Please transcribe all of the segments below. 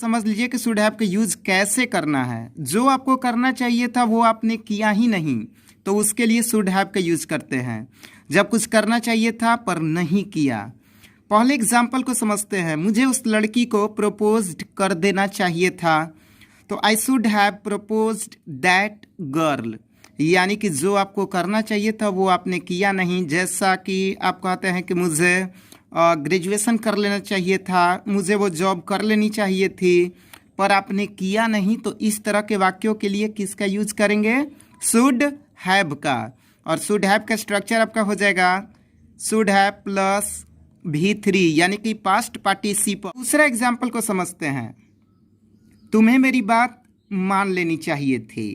समझ लीजिए कि शुड हैव का यूज कैसे करना है। जो आपको करना चाहिए था वो आपने किया ही नहीं, तो उसके लिए शुड हैव का यूज करते हैं। जब कुछ करना चाहिए था पर नहीं किया। पहले एग्जाम्पल को समझते हैं। मुझे उस लड़की को प्रपोज्ड कर देना चाहिए था, तो I should have proposed that girl. यानी कि जो आपको करना चाहिए था वो आपने किया नहीं। जैसा कि आप कहते हैं कि मुझे ग्रेजुएशन कर लेना चाहिए था, मुझे वो जॉब कर लेनी चाहिए थी, पर आपने किया नहीं। तो इस तरह के वाक्यों के लिए किसका यूज करेंगे? शुड हैव का। और शुड हैव का स्ट्रक्चर आपका हो जाएगा शुड हैव प्लस V3, यानी कि पास्ट पार्टिसिपल। दूसरा एग्जाम्पल को समझते हैं। तुम्हें मेरी बात मान लेनी चाहिए थी।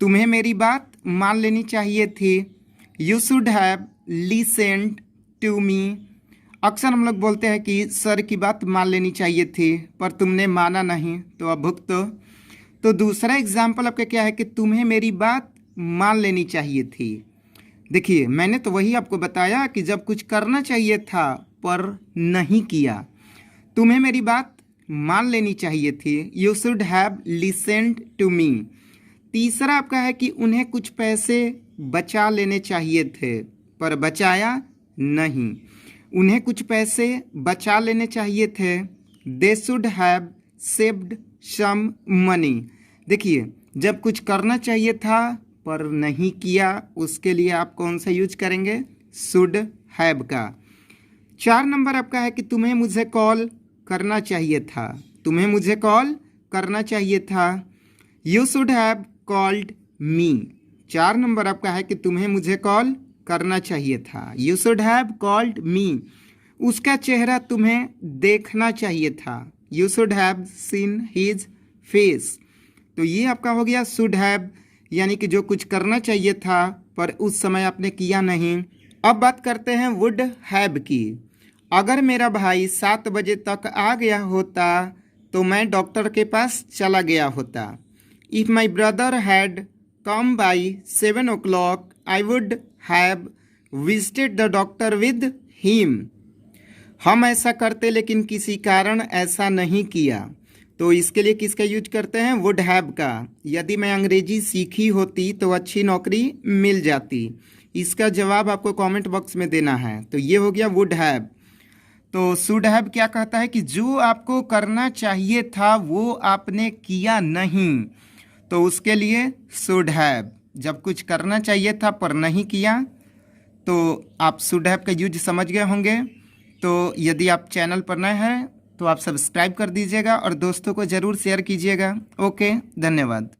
तुम्हें मेरी बात मान लेनी चाहिए थी। You should have listened to me. अक्सर हम लोग बोलते हैं कि सर की बात मान लेनी चाहिए थी, पर तुमने माना नहीं, तो अब भुगतो। तो दूसरा एग्जाम्पल आपका क्या है कि तुम्हें मेरी बात मान लेनी चाहिए थी। देखिए, मैंने तो वही आपको बताया कि जब कुछ करना चाहिए था पर नहीं किया। तुम्हें मेरी बात मान लेनी चाहिए थी। You should have listened to me. तीसरा आपका है कि उन्हें कुछ पैसे बचा लेने चाहिए थे, पर बचाया नहीं। उन्हें कुछ पैसे बचा लेने चाहिए थे। They should have saved some money. देखिए, जब कुछ करना चाहिए था पर नहीं किया, उसके लिए आप कौन सा यूज करेंगे? शुड हैव का। 4 नंबर आपका है कि तुम्हें मुझे कॉल करना चाहिए था। तुम्हें मुझे कॉल करना चाहिए था। You should have called me. 4 number आपका है कि तुम्हें मुझे कॉल करना चाहिए था। You should have called me. उसका चेहरा तुम्हें देखना चाहिए था। You should have seen his face. तो ये आपका हो गया शुड हैव, यानी कि जो कुछ करना चाहिए था पर उस समय आपने किया नहीं। अब बात करते हैं वुड हैव की। अगर मेरा भाई 7 बजे तक आ गया होता तो मैं डॉक्टर के पास चला गया होता। If my brother had come by 7 o'clock I would have visited the doctor with him. हम ऐसा करते लेकिन किसी कारण ऐसा नहीं किया। तो इसके लिए किसका यूज करते हैं? वुड हैव का। यदि मैं अंग्रेजी सीखी होती तो अच्छी नौकरी मिल जाती। इसका जवाब आपको कमेंट बॉक्स में देना है। तो ये हो गया वुड हैव। तो शुड हैव क्या कहता है कि जो आपको करना चाहिए था वो आपने किया नहीं, तो उसके लिए शुड हैव। जब कुछ करना चाहिए था पर नहीं किया, तो आप शुड हैव का यूज समझ गए होंगे। तो यदि आप चैनल पर नए हैं तो आप सब्सक्राइब कर दीजिएगा और दोस्तों को ज़रूर शेयर कीजिएगा। ओके, धन्यवाद।